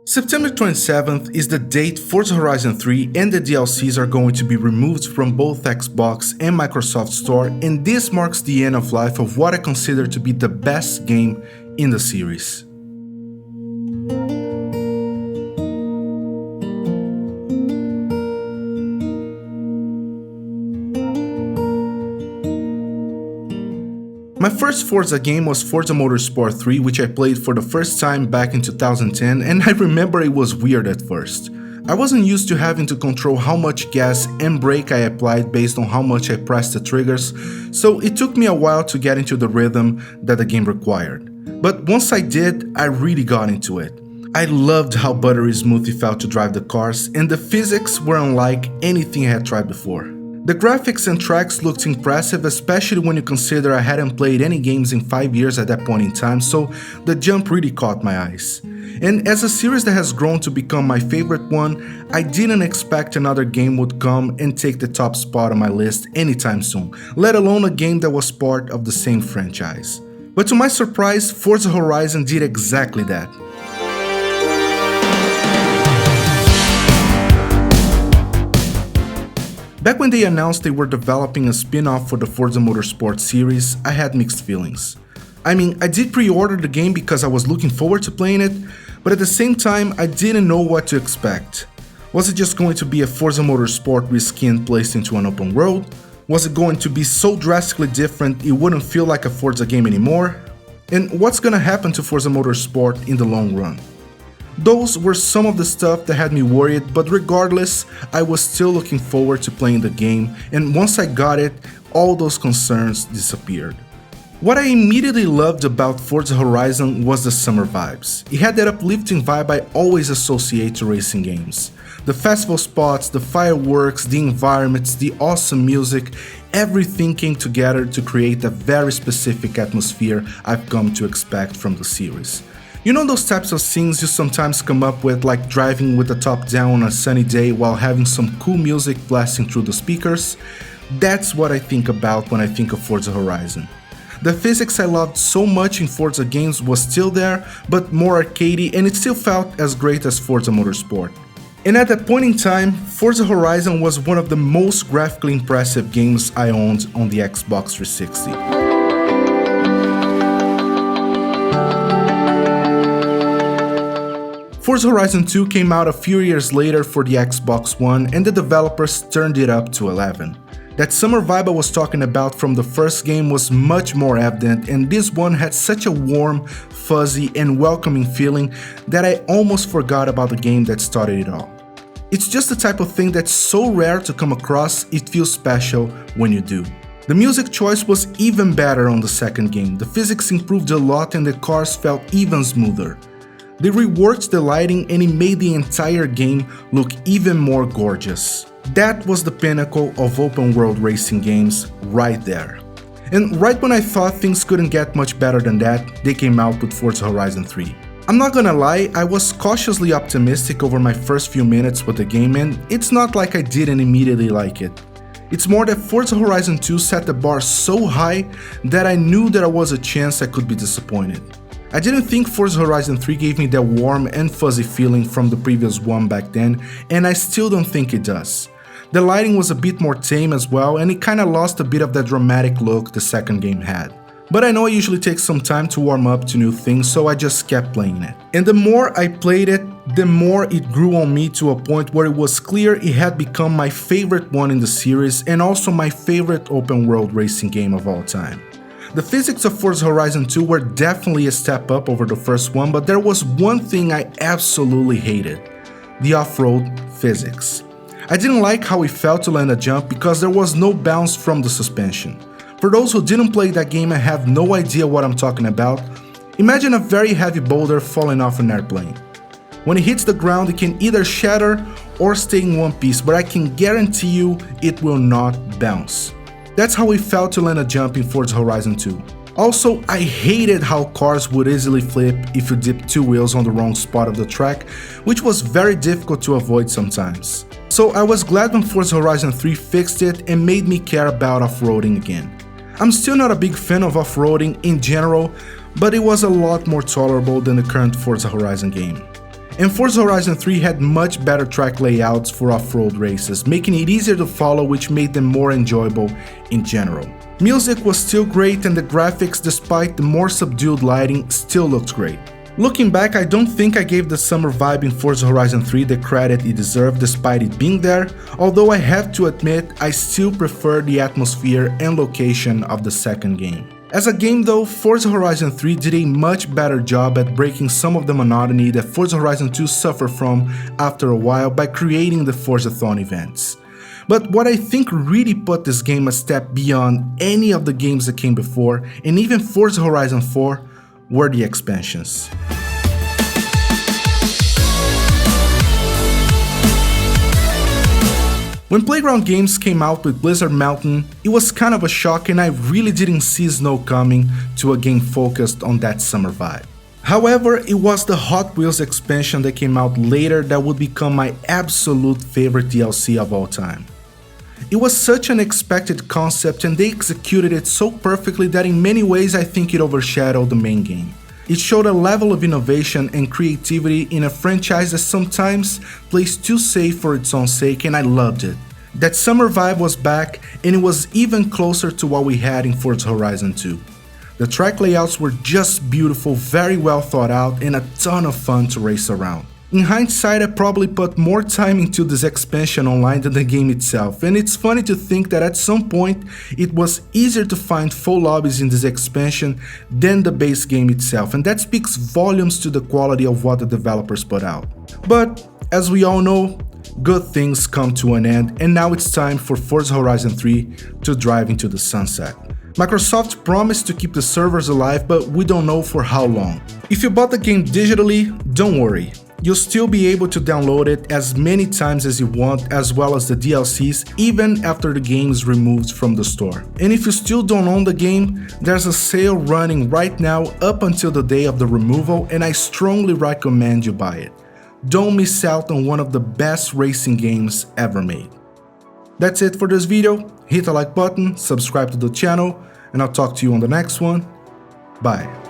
September 27th is the date Forza Horizon 3 and the DLCs are going to be removed from both Xbox and Microsoft Store, and this marks the end of life of what I consider to be the best game in the series. My first Forza game was Forza Motorsport 3, which I played for the first time back in 2010, and I remember it was weird at first. I wasn't used to having to control how much gas and brake I applied based on how much I pressed the triggers, so it took me a while to get into the rhythm that the game required. But once I did, I really got into it. I loved how buttery smooth it felt to drive the cars, and the physics were unlike anything I had tried before. The graphics and tracks looked impressive, especially when you consider I hadn't played any games in 5 years at that point in time, so the jump really caught my eyes. And as a series that has grown to become my favorite one, I didn't expect another game would come and take the top spot on my list anytime soon, let alone a game that was part of the same franchise. But to my surprise, Forza Horizon did exactly that. Back when they announced they were developing a spin-off for the Forza Motorsport series, I had mixed feelings. I mean, I did pre-order the game because I was looking forward to playing it, but at the same time, I didn't know what to expect. Was it just going to be a Forza Motorsport reskin placed into an open world? Was it going to be so drastically different it wouldn't feel like a Forza game anymore? And what's gonna happen to Forza Motorsport in the long run? Those were some of the stuff that had me worried, but regardless, I was still looking forward to playing the game, and once I got it, all those concerns disappeared. What I immediately loved about Forza Horizon was the summer vibes. It had that uplifting vibe I always associate to racing games. The festival spots, the fireworks, the environments, the awesome music, everything came together to create a very specific atmosphere I've come to expect from the series. You know those types of scenes you sometimes come up with, like driving with the top down on a sunny day while having some cool music blasting through the speakers? That's what I think about when I think of Forza Horizon. The physics I loved so much in Forza games was still there, but more arcadey, and it still felt as great as Forza Motorsport. And at that point in time, Forza Horizon was one of the most graphically impressive games I owned on the Xbox 360. Forza Horizon 2 came out a few years later for the Xbox One, and the developers turned it up to 11. That summer vibe I was talking about from the first game was much more evident, and this one had such a warm, fuzzy, and welcoming feeling that I almost forgot about the game that started it all. It's just the type of thing that's so rare to come across, it feels special when you do. The music choice was even better on the second game, the physics improved a lot and the cars felt even smoother. They reworked the lighting and it made the entire game look even more gorgeous. That was the pinnacle of open world racing games right there. And right when I thought things couldn't get much better than that, they came out with Forza Horizon 3. I'm not gonna lie, I was cautiously optimistic over my first few minutes with the game, and it's not like I didn't immediately like it. It's more that Forza Horizon 2 set the bar so high that I knew there was a chance I could be disappointed. I didn't think Forza Horizon 3 gave me that warm and fuzzy feeling from the previous one back then, and I still don't think it does. The lighting was a bit more tame as well, and it kinda lost a bit of that dramatic look the second game had. But I know it usually takes some time to warm up to new things, so I just kept playing it. And the more I played it, the more it grew on me to a point where it was clear it had become my favorite one in the series and also my favorite open world racing game of all time. The physics of Forza Horizon 2 were definitely a step up over the first one, but there was one thing I absolutely hated: the off-road physics. I didn't like how it felt to land a jump because there was no bounce from the suspension. For those who didn't play that game and have no idea what I'm talking about, imagine a very heavy boulder falling off an airplane. When it hits the ground, it can either shatter or stay in one piece, but I can guarantee you it will not bounce. That's how it felt to land a jump in Forza Horizon 2. Also, I hated how cars would easily flip if you dipped two wheels on the wrong spot of the track, which was very difficult to avoid sometimes. So I was glad when Forza Horizon 3 fixed it and made me care about off-roading again. I'm still not a big fan of off-roading in general, but it was a lot more tolerable than the current Forza Horizon game. And Forza Horizon 3 had much better track layouts for off-road races, making it easier to follow, which made them more enjoyable in general. Music was still great, and the graphics, despite the more subdued lighting, still looked great. Looking back, I don't think I gave the summer vibe in Forza Horizon 3 the credit it deserved despite it being there, although I have to admit I still prefer the atmosphere and location of the second game. As a game though, Forza Horizon 3 did a much better job at breaking some of the monotony that Forza Horizon 2 suffered from after a while by creating the Forzathon events. But what I think really put this game a step beyond any of the games that came before, and even Forza Horizon 4, were the expansions. When Playground Games came out with Blizzard Mountain, it was kind of a shock, and I really didn't see snow coming to a game focused on that summer vibe. However, it was the Hot Wheels expansion that came out later that would become my absolute favorite DLC of all time. It was such an unexpected concept, and they executed it so perfectly that in many ways I think it overshadowed the main game. It showed a level of innovation and creativity in a franchise that sometimes plays too safe for its own sake, and I loved it. That summer vibe was back, and it was even closer to what we had in Forza Horizon 2. The track layouts were just beautiful, very well thought out, and a ton of fun to race around. In hindsight, I probably put more time into this expansion online than the game itself, and it's funny to think that at some point it was easier to find full lobbies in this expansion than the base game itself, and that speaks volumes to the quality of what the developers put out. But, as we all know, good things come to an end, and now it's time for Forza Horizon 3 to drive into the sunset. Microsoft promised to keep the servers alive, but we don't know for how long. If you bought the game digitally, don't worry. You'll still be able to download it as many times as you want, as well as the DLCs, even after the game is removed from the store. And if you still don't own the game, there's a sale running right now up until the day of the removal, and I strongly recommend you buy it. Don't miss out on one of the best racing games ever made. That's it for this video. Hit the like button, subscribe to the channel, and I'll talk to you on the next one. Bye.